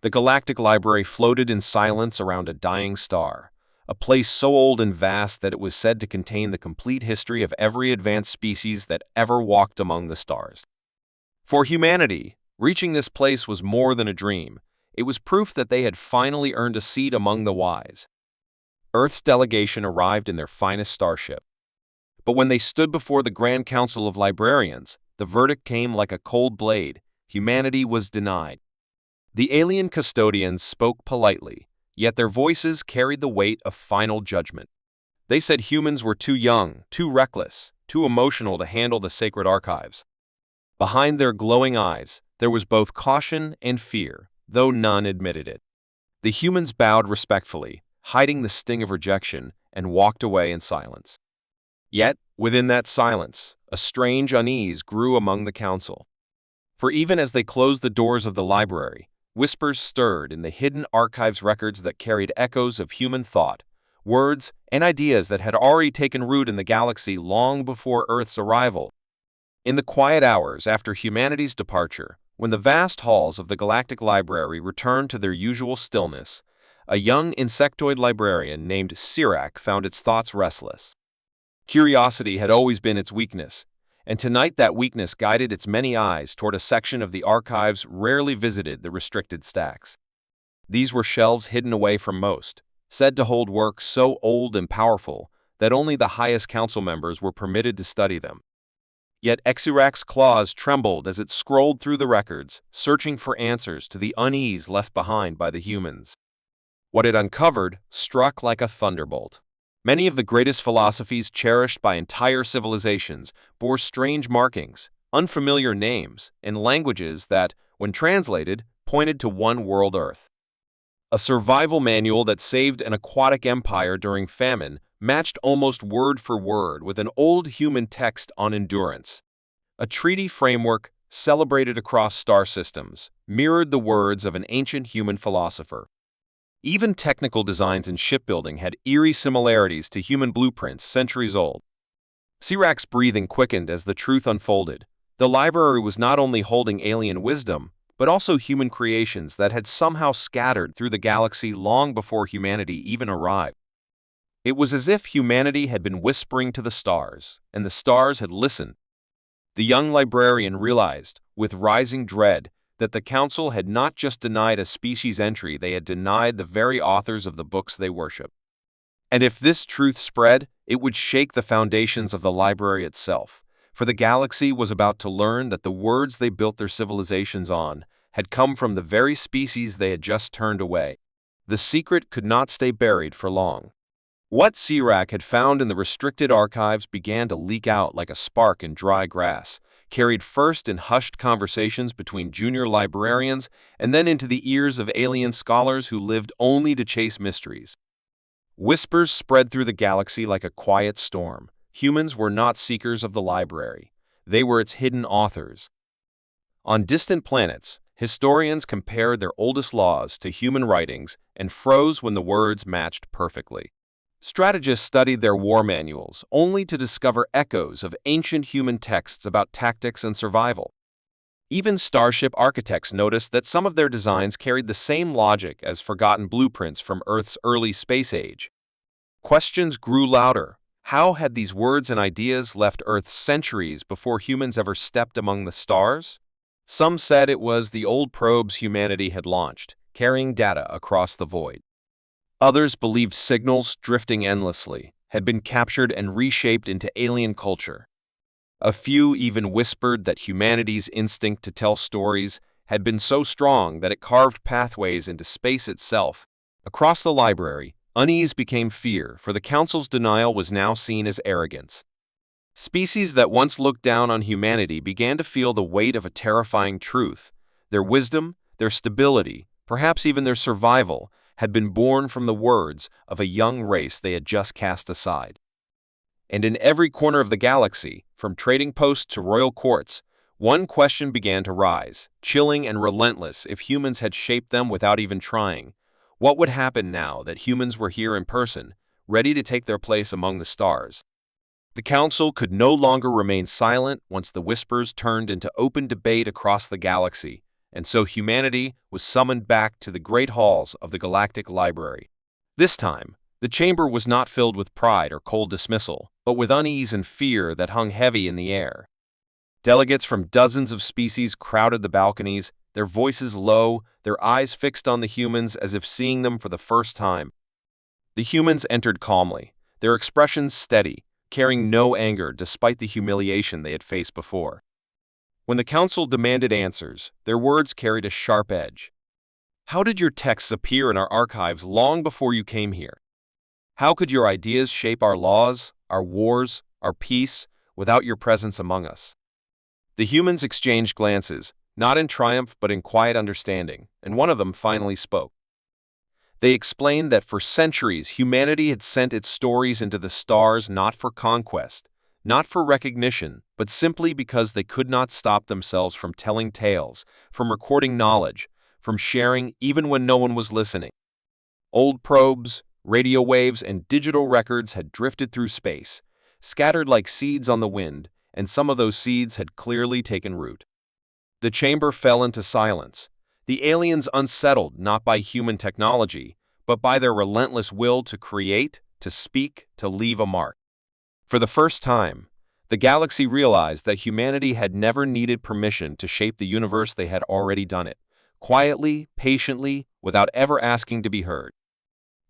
The Galactic Library floated in silence around a dying star, a place so old and vast that it was said to contain the complete history of every advanced species that ever walked among the stars. For humanity, reaching this place was more than a dream. It was proof that they had finally earned a seat among the wise. Earth's delegation arrived in their finest starship. But when they stood before the Grand Council of Librarians, the verdict came like a cold blade. Humanity was denied. The alien custodians spoke politely, yet their voices carried the weight of final judgment. They said humans were too young, too reckless, too emotional to handle the sacred archives. Behind their glowing eyes, there was both caution and fear, though none admitted it. The humans bowed respectfully, hiding the sting of rejection, and walked away in silence. Yet, within that silence, a strange unease grew among the council. For even as they closed the doors of the library, whispers stirred in the hidden archives records that carried echoes of human thought, words, and ideas that had already taken root in the galaxy long before Earth's arrival. In the quiet hours after humanity's departure, when the vast halls of the Galactic Library returned to their usual stillness, a young insectoid librarian named Sirac found its thoughts restless. Curiosity had always been its weakness, and tonight that weakness guided its many eyes toward a section of the archives rarely visited: the restricted stacks. These were shelves hidden away from most, said to hold works so old and powerful that only the highest council members were permitted to study them. Yet Sirac's claws trembled as it scrolled through the records, searching for answers to the unease left behind by the humans. What it uncovered struck like a thunderbolt. Many of the greatest philosophies cherished by entire civilizations bore strange markings, unfamiliar names, and languages that, when translated, pointed to one world Earth. A survival manual that saved an aquatic empire during famine matched almost word for word with an old human text on endurance. A treaty framework, celebrated across star systems, mirrored the words of an ancient human philosopher. Even technical designs in shipbuilding had eerie similarities to human blueprints centuries old. Sirac's breathing quickened as the truth unfolded. The library was not only holding alien wisdom, but also human creations that had somehow scattered through the galaxy long before humanity even arrived. It was as if humanity had been whispering to the stars, and the stars had listened. The young librarian realized, with rising dread, that the council had not just denied a species entry, they had denied the very authors of the books they worship. And if this truth spread, it would shake the foundations of the library itself, for the galaxy was about to learn that the words they built their civilizations on had come from the very species they had just turned away. The secret could not stay buried for long. What Sirac had found in the restricted archives began to leak out like a spark in dry grass, carried first in hushed conversations between junior librarians and then into the ears of alien scholars who lived only to chase mysteries. Whispers spread through the galaxy like a quiet storm. Humans were not seekers of the library. They were its hidden authors. On distant planets, historians compared their oldest laws to human writings and froze when the words matched perfectly. Strategists studied their war manuals, only to discover echoes of ancient human texts about tactics and survival. Even starship architects noticed that some of their designs carried the same logic as forgotten blueprints from Earth's early space age. Questions grew louder. How had these words and ideas left Earth centuries before humans ever stepped among the stars? Some said it was the old probes humanity had launched, carrying data across the void. Others believed signals, drifting endlessly, had been captured and reshaped into alien culture. A few even whispered that humanity's instinct to tell stories had been so strong that it carved pathways into space itself. Across the library, unease became fear, for the council's denial was now seen as arrogance. Species that once looked down on humanity began to feel the weight of a terrifying truth. Their wisdom, their stability, perhaps even their survival, had been born from the words of a young race they had just cast aside. And in every corner of the galaxy, from trading posts to royal courts, one question began to rise, chilling and relentless if humans had shaped them without even trying. What would happen now that humans were here in person, ready to take their place among the stars? The council could no longer remain silent once the whispers turned into open debate across the galaxy. and so humanity was summoned back to the great halls of the Galactic Library. This time, the chamber was not filled with pride or cold dismissal, but with unease and fear that hung heavy in the air. Delegates from dozens of species crowded the balconies, their voices low, their eyes fixed on the humans as if seeing them for the first time. The humans entered calmly, their expressions steady, carrying no anger despite the humiliation they had faced before. When the council demanded answers, their words carried a sharp edge. How did your texts appear in our archives long before you came here? How could your ideas shape our laws, our wars, our peace, without your presence among us? The humans exchanged glances, not in triumph but in quiet understanding, and one of them finally spoke. They explained that for centuries humanity had sent its stories into the stars not for conquest, not for recognition, but simply because they could not stop themselves from telling tales, from recording knowledge, from sharing even when no one was listening. Old probes, radio waves, and digital records had drifted through space, scattered like seeds on the wind, and some of those seeds had clearly taken root. The chamber fell into silence, the aliens unsettled not by human technology, but by their relentless will to create, to speak, to leave a mark. For the first time, the galaxy realized that humanity had never needed permission to shape the universe. They had already done it, quietly, patiently, without ever asking to be heard.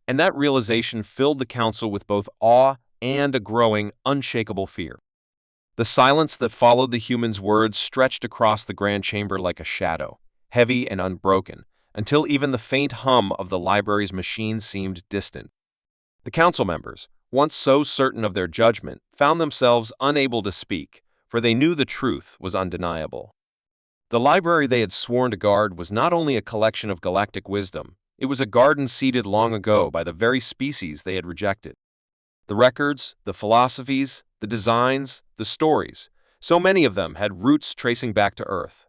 And that realization filled the council with both awe and a growing, unshakable fear. The silence that followed the humans' words stretched across the grand chamber like a shadow, heavy and unbroken, until even the faint hum of the library's machine seemed distant. The council members, once so certain of their judgment, found themselves unable to speak, for they knew the truth was undeniable. The library they had sworn to guard was not only a collection of galactic wisdom, it was a garden seeded long ago by the very species they had rejected. The records, the philosophies, the designs, the stories, so many of them had roots tracing back to Earth.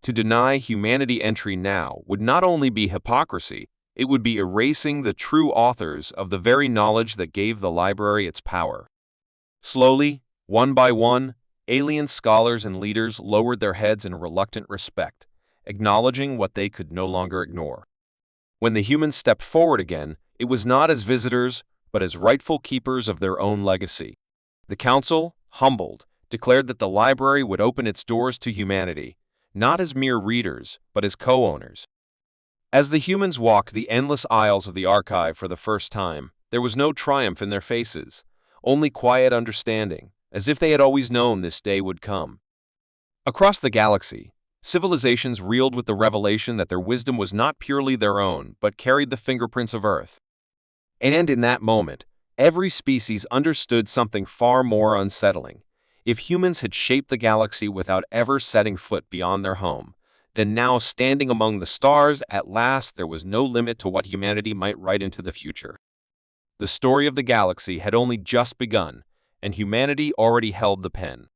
To deny humanity entry now would not only be hypocrisy, it would be erasing the true authors of the very knowledge that gave the library its power. Slowly, one by one, alien scholars and leaders lowered their heads in reluctant respect, acknowledging what they could no longer ignore. When the humans stepped forward again, it was not as visitors, but as rightful keepers of their own legacy. The council, humbled, declared that the library would open its doors to humanity, not as mere readers, but as co-owners. As the humans walked the endless aisles of the archive for the first time, there was no triumph in their faces, only quiet understanding, as if they had always known this day would come. Across the galaxy, civilizations reeled with the revelation that their wisdom was not purely their own, but carried the fingerprints of Earth. And in that moment, every species understood something far more unsettling. If humans had shaped the galaxy without ever setting foot beyond their home, then now standing among the stars, at last there was no limit to what humanity might write into the future. The story of the galaxy had only just begun, and humanity already held the pen.